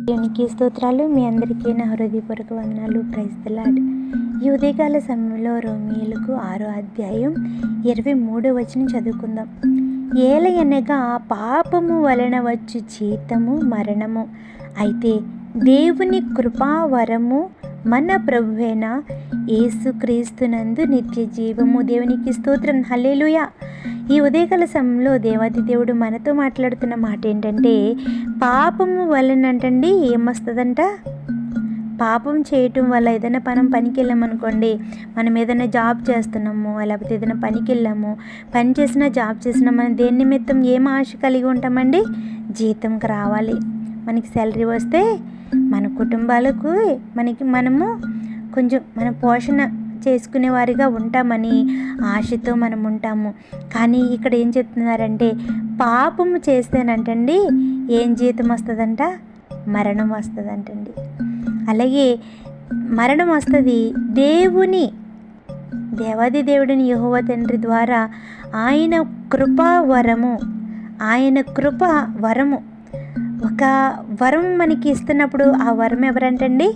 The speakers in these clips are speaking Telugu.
దేవునికి స్తోత్రాలు. మీ అందరికీ నా హృదయపూర్వక వందనాలు. Praise the Lord. ఈ ఉదయకాల సమయంలో రోమీయులకు 6వ అధ్యాయం 23వ వచనం చదువుకుందాం. ఏలయనగా పాపము వలన వచ్చు జీతము మరణము, అయితే దేవుని కృపావరము మన ప్రభువైన యేసుక్రీస్తునందు నిత్య జీవము. దేవునికి స్తోత్రం. హల్లెలూయా. ఈ ఉదయకాల సమయంలో దేవాది దేవుడు మనతో మాట్లాడుతున్న మాట ఏంటంటే, పాపము వలనంటండి ఏమొస్తుందంట? పాపం చేయటం వల్ల ఏదైనా పనికి వెళ్ళామనుకోండి, మనం ఏదైనా జాబ్ చేస్తున్నాము, లేకపోతే ఏదైనా పనికి వెళ్ళాము, పని చేసినా జాబ్ చేసినా మనం దేని నిమిత్తం ఏం ఆశ కలిగి ఉంటామండి? జీతంకి రావాలి. మనకి శాలరీ వస్తే మన కుటుంబాలకు మనము కొంచెం మన పోషణ చేసుకునేవారిగా ఉంటామని ఆశతో మనం ఉంటాము. కానీ ఇక్కడ ఏం చెప్తున్నారంటే, పాపము చేస్తేనంటండి ఏం జీతం వస్తుందంట? మరణం వస్తుందంటండి. అలాగే మరణం వస్తుంది. దేవాది దేవుడిని యెహోవా తండ్రి ద్వారా ఆయన కృప వరము ఒక వరం మనకి ఇస్తున్నప్పుడు ఆ వరం ఎవరంటండి?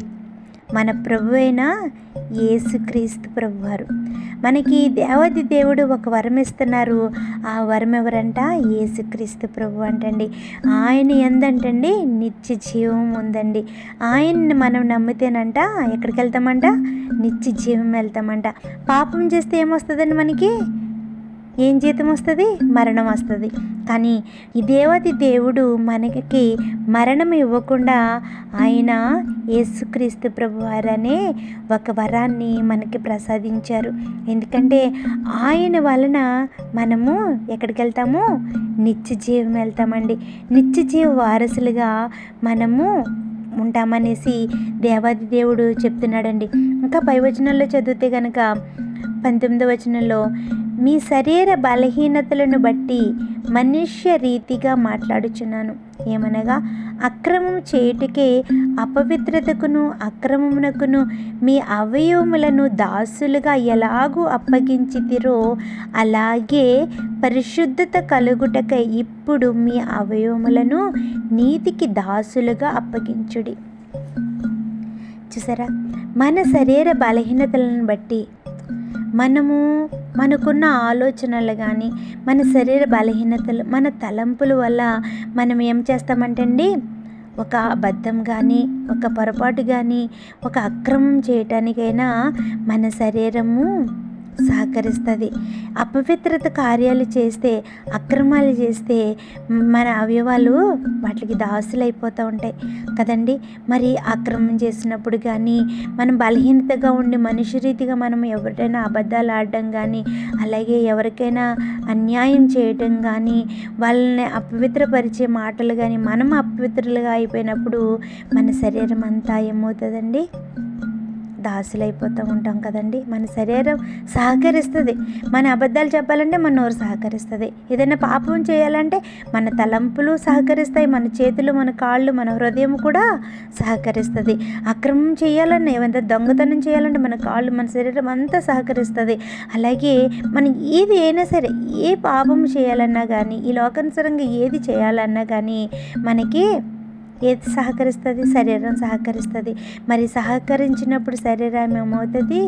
మన ప్రభు అయిన యేసుక్రీస్తు ప్రభువారు. మనకి దేవాది దేవుడు ఒక వరం ఇస్తున్నారు. ఆ వరం ఎవరంట? యేసుక్రీస్తు ప్రభు అంటండి. ఆయన ఎందంటండి నిత్య జీవం ఉందండి. ఆయన్ని మనం నమ్మితేనంట ఎక్కడికి వెళ్తామంట? నిత్య జీవం వెళ్తామంట. పాపం చేస్తే ఏమొస్తుందండి? మనకి ఏం జీతం వస్తుంది? మరణం వస్తుంది. కానీ ఈ దేవాది దేవుడు మనకి మరణం ఇవ్వకుండా ఆయన యేసుక్రీస్తు ప్రభువారనే ఒక వరాన్ని మనకి ప్రసాదించారు. ఎందుకంటే ఆయన వలన మనము ఎక్కడికి వెళ్తాము? నిత్య జీవం వెళ్తామండి. నిత్య జీవ వారసులుగా మనము ఉంటామనేసి దేవాది దేవుడు చెప్తున్నాడండి. ఇంకా పై వచనంలో చదివితే కనుక 19వ వచనంలో, మీ శరీర బలహీనతలను బట్టి మనుష్య రీతిగా మాట్లాడుచున్నాను. ఏమనగా, అక్రమం చేయుటకే అపవిత్రతకును అక్రమమునకును మీ అవయవములను దాసులుగా ఎలాగూ అప్పగించితిరో, అలాగే పరిశుద్ధత కలుగుటకై ఇప్పుడు మీ అవయవములను నీతికి దాసులుగా అప్పగించుడి. చూసారా, మన శరీర బలహీనతలను బట్టి మనకున్న ఆలోచనలు కానీ, మన శరీర బలహీనతలు, మన తలంపుల వల్ల మనం ఏం చేస్తామంటే అండి, ఒక అబద్ధం కానీ, ఒక పొరపాటు కానీ, ఒక అక్రమం చేయటానికైనా మన శరీరము సహకరిస్తుంది. అపవిత్రత కార్యాలు చేస్తే, అక్రమాలు చేస్తే మన అవయవాలు వాటికి దాసులైపోతూ ఉంటాయి కదండి. మరి అక్రమం చేసినప్పుడు కానీ, మనం బలహీనతగా ఉండి మనిషి రీతిగా మనం ఎవరికైనా అబద్ధాలు ఆడడం కానీ, అలాగే ఎవరికైనా అన్యాయం చేయటం కానీ, వాళ్ళని అపవిత్రపరిచే మాటలు కానీ, మనం అపవిత్రులుగా అయిపోయినప్పుడు మన శరీరం అంతా ఏమవుతుందండి? దాసులైపోతూ ఉంటాం కదండి. మన శరీరం సహకరిస్తుంది. మన అబద్ధాలు చెప్పాలంటే మన నోరు సహకరిస్తుంది. ఏదైనా పాపం చేయాలంటే మన తలంపులు సహకరిస్తాయి, మన చేతులు, మన కాళ్ళు, మన హృదయం కూడా సహకరిస్తుంది. అక్రమం చేయాలన్నా, ఏమైనా దొంగతనం చేయాలంటే మన కాళ్ళు, మన శరీరం అంతా సహకరిస్తుంది. అలాగే మనం ఏది అయినా సరే, ఏ పాపం చేయాలన్నా కానీ, ఈ లోకానుసారంగా ఏది చేయాలన్నా కానీ మనకి ఏది సహకరిస్తుంది? శరీరం సహకరిస్తుంది. మరి సహకరించినప్పుడు శరీరం ఏమవుతుంది?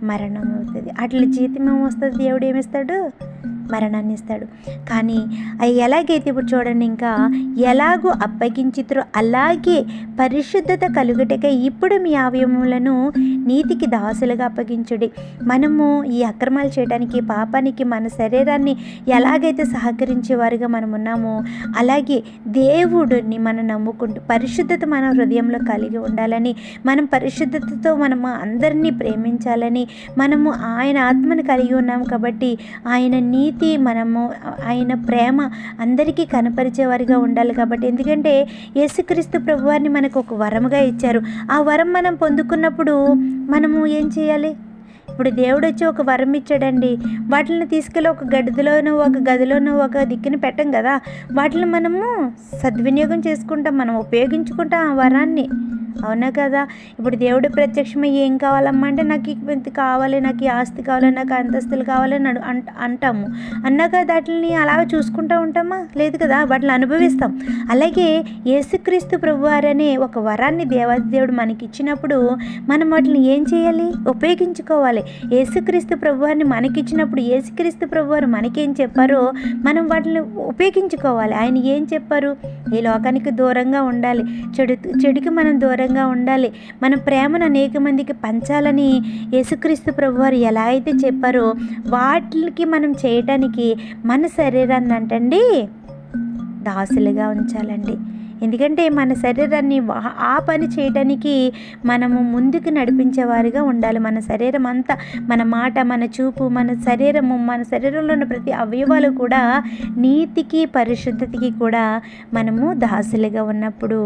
మరణం అవుతుంది. అట్లా జీతం ఏమొస్తుంది? దేవుడు ఏమిస్తాడు? మరణాన్ని ఇస్తాడు. కానీ అవి ఎలాగైతే ఇప్పుడు చూడండి, ఇంకా ఎలాగూ అప్పగించితురో అలాగే పరిశుద్ధత కలుగుటకై ఇప్పుడు మీ అవయవములను నీతికి దాసులుగా అప్పగించుడి. మనము ఈ అక్రమాలు చేయడానికి, పాపానికి మన శరీరాన్ని ఎలాగైతే సహకరించేవారుగా మనం ఉన్నామో, అలాగే దేవుడిని మనం నమ్ముకుంటూ పరిశుద్ధత మన హృదయంలో కలిగి ఉండాలని, మనం పరిశుద్ధతతో మనము అందరినీ ప్రేమించాలని, మనము ఆయన ఆత్మను కలిగి ఉన్నాము కాబట్టి ఆయన నీతి, మనము ఆయన ప్రేమ అందరికీ కనపరిచేవారిగా ఉండాలి. కాబట్టి ఎందుకంటే యేసుక్రీస్తు ప్రభువారిని మనకు ఒక వరముగా ఇచ్చారు. ఆ వరం మనం పొందుకున్నప్పుడు మనము ఏం చేయాలి? ఇప్పుడు దేవుడు వచ్చి ఒక వరం ఇచ్చాడండి, వాటిని తీసుకెళ్ళి ఒక గదిలోనో ఒక దిక్కుని పెట్టం కదా. వాటిని మనము సద్వినియోగం చేసుకుంటాం, మనం ఉపయోగించుకుంటాం ఆ వరాన్ని. అవునా కదా? ఇప్పుడు దేవుడు ప్రత్యక్షమై ఏం కావాలమ్మా అంటే నాకు ఇది కావాలి, నాకు ఈ ఆస్తి కావాలి, నాకు అంతస్తులు కావాలని అంటాము. అన్నాక వాటిని అలాగ చూసుకుంటూ ఉంటామా? లేదు కదా, వాటిని అనుభవిస్తాం. అలాగే యేసుక్రీస్తు ప్రభువారనే ఒక వరాన్ని దేవాది దేవుడు మనకి ఇచ్చినప్పుడు మనం వాటిని ఏం చేయాలి? ఉపయోగించుకోవాలి. యేసుక్రీస్తు ప్రభువారిని మనకిచ్చినప్పుడు యేసుక్రీస్తు ప్రభువారు మనకేం చెప్పారో మనం వాటిని ఉపయోగించుకోవాలి. ఆయన ఏం చెప్పారు? ఈ లోకానికి దూరంగా ఉండాలి, చెడుకి మనం దూరంగా ఉండాలి, మన ప్రేమను అనేక మందికి పంచాలని యేసుక్రీస్తు ప్రభువారు ఎలా అయితే చెప్పారో వాటికి మనం చేయటానికి మన శరీరాన్ని అంటండి దాసులుగా ఉంచాలండి. ఎందుకంటే మన శరీరాన్ని ఆ పని చేయడానికి మనము ముందుకు నడిపించేవారిగా ఉండాలి. మన శరీరం అంతా, మన మాట, మన చూపు, మన శరీరంలో ఉన్న ప్రతి అవయవాలు కూడా నీతికి పరిశుద్ధతకి కూడా మనము దాసులుగా ఉన్నప్పుడు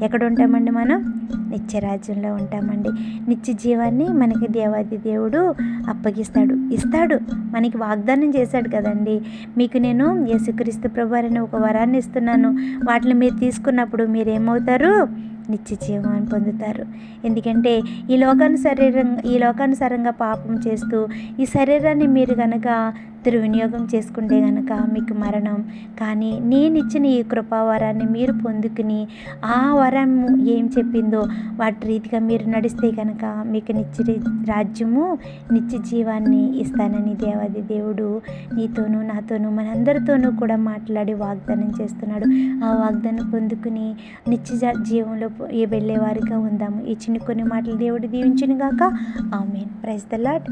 ఎక్కడ ఉంటామండి? మనం నిత్యరాజ్యంలో ఉంటామండి. నిత్య జీవాన్ని మనకి దేవాది దేవుడు ఇస్తాడు. మనకి వాగ్దానం చేశాడు కదండి, మీకు నేను యేసుక్రీస్తు ప్రభువారిని ఒక వరాన్ని ఇస్తున్నాను, వాటిని మీరు తీసుకున్నప్పుడు మీరేమవుతారు? నిత్య జీవాన్ని పొందుతారు. ఎందుకంటే ఈ లోకానుసారంగా పాపం చేస్తూ ఈ శరీరాన్ని మీరు కనుక దుర్వినియోగం చేసుకుంటే కనుక మీకు మరణం. కానీ నేను ఇచ్చిన ఈ కృపావరాన్ని మీరు పొందుకుని ఆ వరం ఏం చెప్పిందో వాటి రీతిగా మీరు నడిస్తే కనుక మీకు రాజ్యము, నిత్య జీవాన్ని ఇస్తానని దేవాది దేవుడు నీతోనూ నాతోనూ మనందరితోనూ కూడా మాట్లాడి వాగ్దానం చేస్తున్నాడు. ఆ వాగ్దానం పొందుకుని నిత్య జీవంలో వెళ్ళేవారిగా ఉందాము. ఈ చిన్న కొన్ని మాటలు దేవుడు దీవించును గాక. ఆమేన్. Praise the lord.